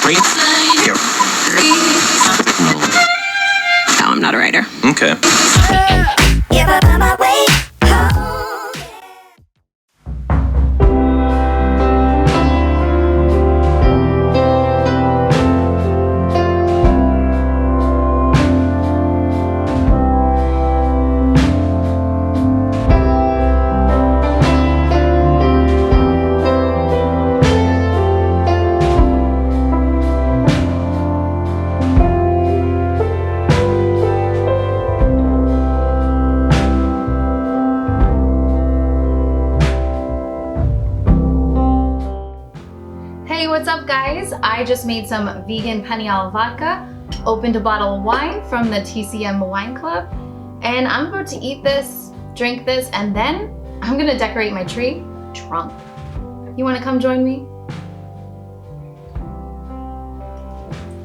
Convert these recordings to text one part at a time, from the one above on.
No, I'm not a writer. Okay. What's up guys? I just made some vegan Peniel vodka, opened a bottle of wine from the TCM Wine Club, and I'm about to eat this, drink this, and then I'm gonna decorate my tree drunk. You wanna come join me?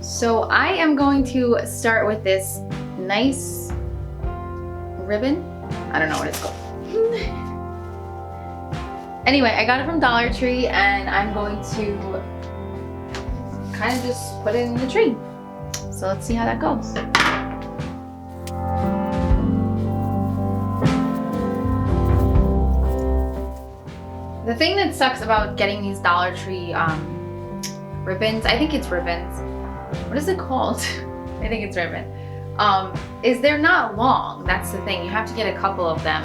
So I am going to start with this nice ribbon. I don't know what it's called. Anyway, I got it from Dollar Tree and I'm going to kind of just put it in the tree. So let's see how that goes. The thing that sucks about getting these Dollar Tree ribbons, I think it's ribbons. What is it called? I think it's ribbon. Is they're not long. That's the thing. You have to get a couple of them.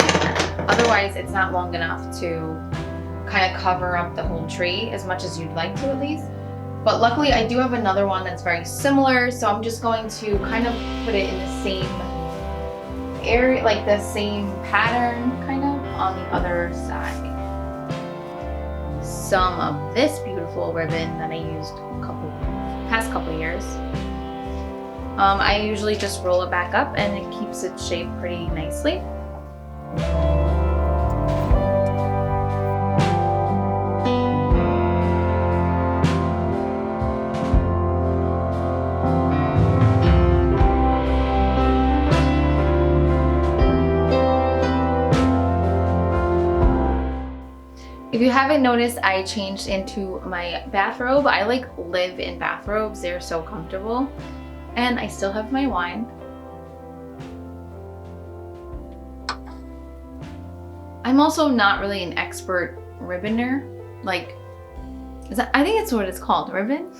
Otherwise, it's not long enough to kind of cover up the whole tree as much as you'd like to at least. But luckily I do have another one that's very similar, so I'm just going to kind of put it in the same area, like the same pattern kind of on the other side. Some of this beautiful ribbon that I used past couple years. I usually just roll it back up and it keeps its shape pretty nicely. If you haven't noticed, I changed into my bathrobe. I live in bathrobes. They're so comfortable. And I still have my wine. I'm also not really an expert ribboner. I think it's what it's called, ribbon?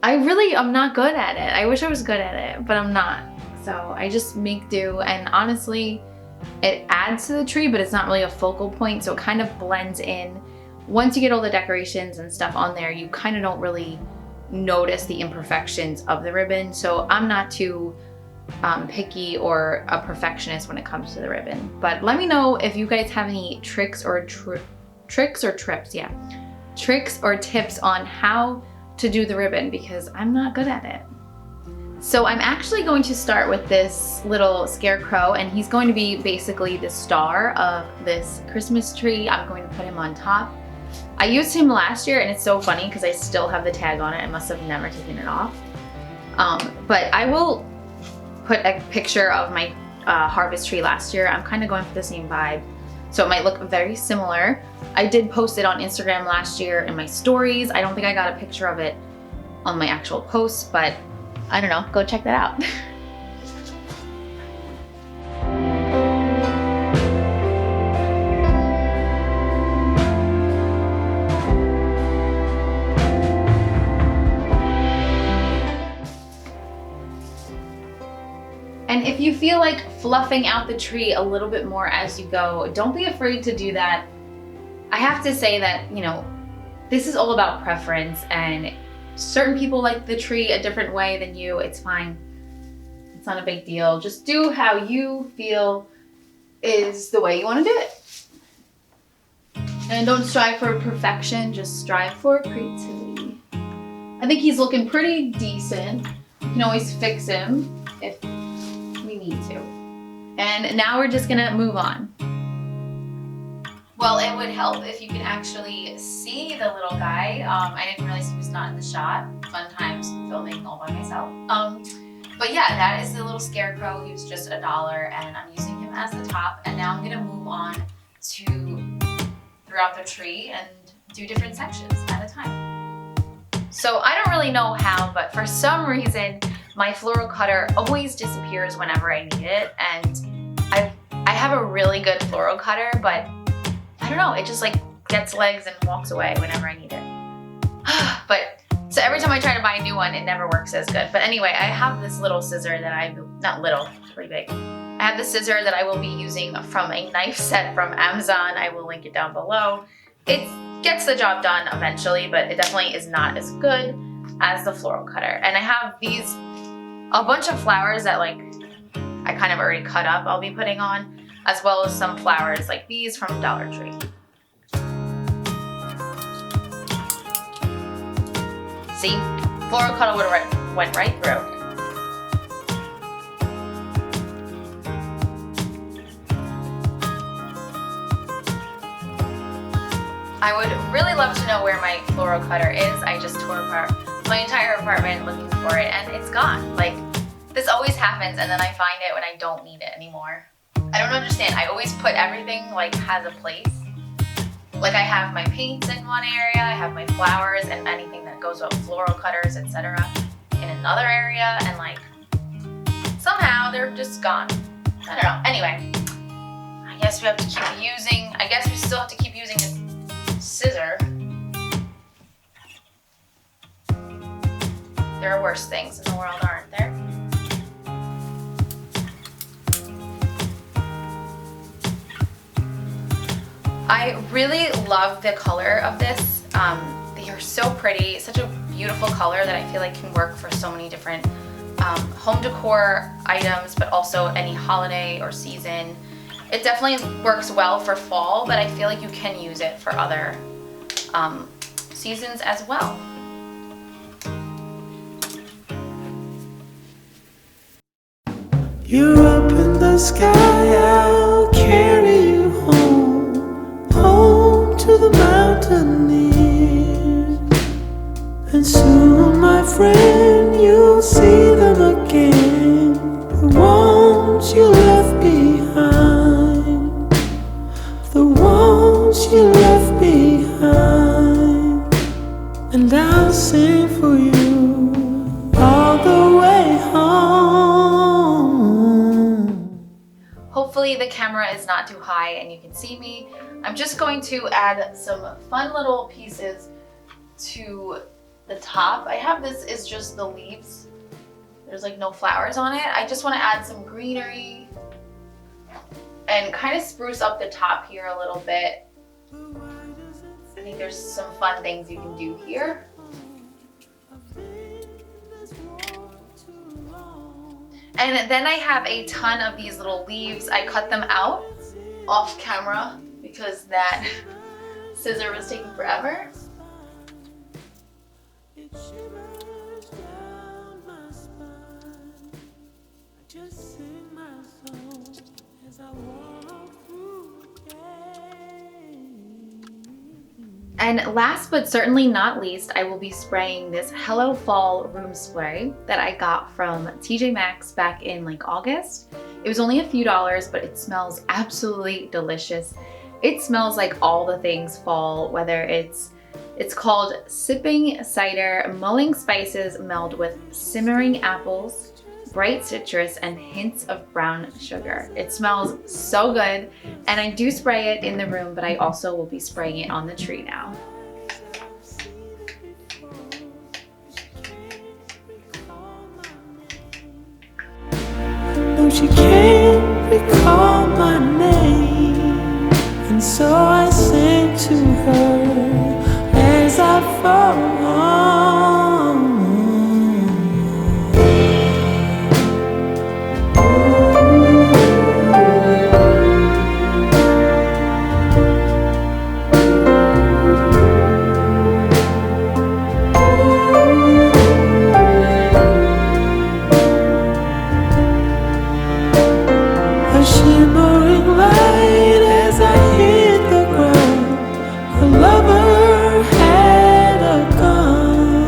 I'm not good at it. I wish I was good at it, but I'm not. So I just make do, and honestly, it adds to the tree, but it's not really a focal point, so it kind of blends in. Once you get all the decorations and stuff on there, you kind of don't really notice the imperfections of the ribbon. So I'm not too picky or a perfectionist when it comes to the ribbon. But let me know if you guys have any tricks or tips on how to do the ribbon, because I'm not good at it. So I'm actually going to start with this little scarecrow, and he's going to be basically the star of this Christmas tree. I'm going to put him on top. I used him last year, and it's so funny because I still have the tag on it. I must have never taken it off. But I will put a picture of my harvest tree last year. I'm kind of going for the same vibe, so it might look very similar. I did post it on Instagram last year in my stories. I don't think I got a picture of it on my actual post, but I don't know, go check that out. And if you feel like fluffing out the tree a little bit more as you go, don't be afraid to do that. I have to say that, this is all about preference, and certain people like the tree a different way than you. It's fine. It's not a big deal. Just do how you feel is the way you want to do it. And don't strive for perfection, just strive for creativity. I think he's looking pretty decent. You can always fix him if we need to. And now we're just gonna move on. Well, it would help if you could actually see the little guy. I didn't realize he was not in the shot. Fun times filming all by myself. But yeah, that is the little scarecrow. He was just $1, and I'm using him as the top. And now I'm gonna move on to throughout the tree and do different sections at a time. So I don't really know how, but for some reason, my floral cutter always disappears whenever I need it. And I have a really good floral cutter, but I don't know, it just like gets legs and walks away whenever I need it. But so every time I try to buy a new one, it never works as good. But anyway, I have this little scissor that not little, it's pretty big. I have the scissor that I will be using from a knife set from Amazon. I will link it down below. It gets the job done eventually, but it definitely is not as good as the floral cutter. And I have a bunch of flowers that like I kind of already cut up I'll be putting on, as well as some flowers like these from Dollar Tree. See, floral cutter would have went right through. I would really love to know where my floral cutter is. I just tore apart my entire apartment looking for it and it's gone. Like, this always happens and then I find it when I don't need it anymore. I don't understand. I always put everything like has a place. Like I have my paints in one area, I have my flowers and anything that goes with floral cutters, etc. in another area, and like somehow they're just gone. I don't know. Anyway, I guess we still have to keep using this scissor. There are worse things in the world, aren't there? I really love the color of this. They are so pretty, such a beautiful color that I feel like can work for so many different home decor items, but also any holiday or season. It definitely works well for fall, but I feel like you can use it for other seasons as well. You're up in the sky, I'll carry you home, home to the mountaineers. And soon, my friend, you'll see them again, the ones you left behind, the ones you left behind. And I'll sing for you all the way home. Hopefully the camera is not too high and you can see me. I'm just going to add some fun little pieces to the top. I have this is just the leaves. There's like no flowers on it. I just want to add some greenery and kind of spruce up the top here a little bit. I think there's some fun things you can do here. And then I have a ton of these little leaves. I cut them out off camera because that scissor was taking forever. And last but certainly not least, I will be spraying this Hello Fall room spray that I got from TJ Maxx back in like August. It was only a few dollars, but it smells absolutely delicious. It smells like all the things fall, whether it's called Sipping Cider, Mulling Spices meld with simmering apples, bright citrus, and hints of brown sugar. It smells so good, and I do spray it in the room, but I also will be spraying it on the tree now. No, she can't recall my name, and so I sang to her as I fall on. A shimmering light as I hit the ground. Her lover had a gun.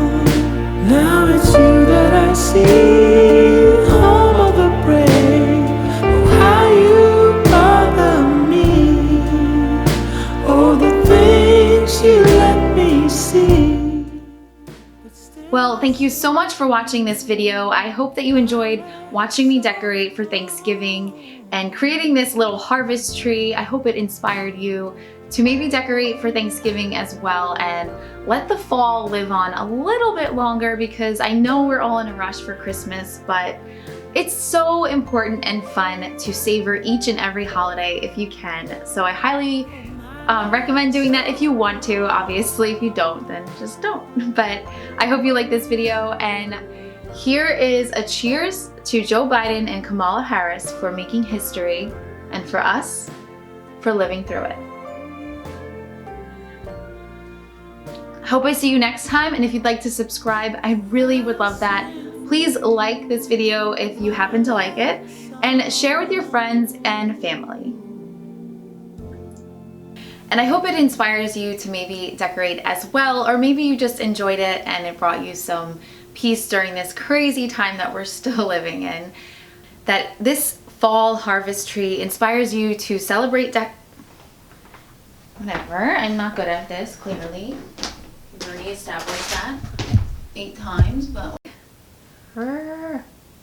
Well, thank you so much for watching this video. I hope that you enjoyed watching me decorate for Thanksgiving and creating this little harvest tree. I hope it inspired you to maybe decorate for Thanksgiving as well and let the fall live on a little bit longer, because I know we're all in a rush for Christmas, but it's so important and fun to savor each and every holiday if you can. So I highly recommend doing that if you want to. Obviously, if you don't, then just don't. But I hope you like this video, and here is a cheers to Joe Biden and Kamala Harris for making history, and for us for living through it. I hope I see you next time, and if you'd like to subscribe, I really would love that. Please like this video if you happen to like it, and share with your friends and family. And I hope it inspires you to maybe decorate as well, or maybe you just enjoyed it and it brought you some peace during this crazy time that we're still living in. That this fall harvest tree inspires you to celebrate whatever, I'm not good at this, clearly. We've already established that 8 times, but her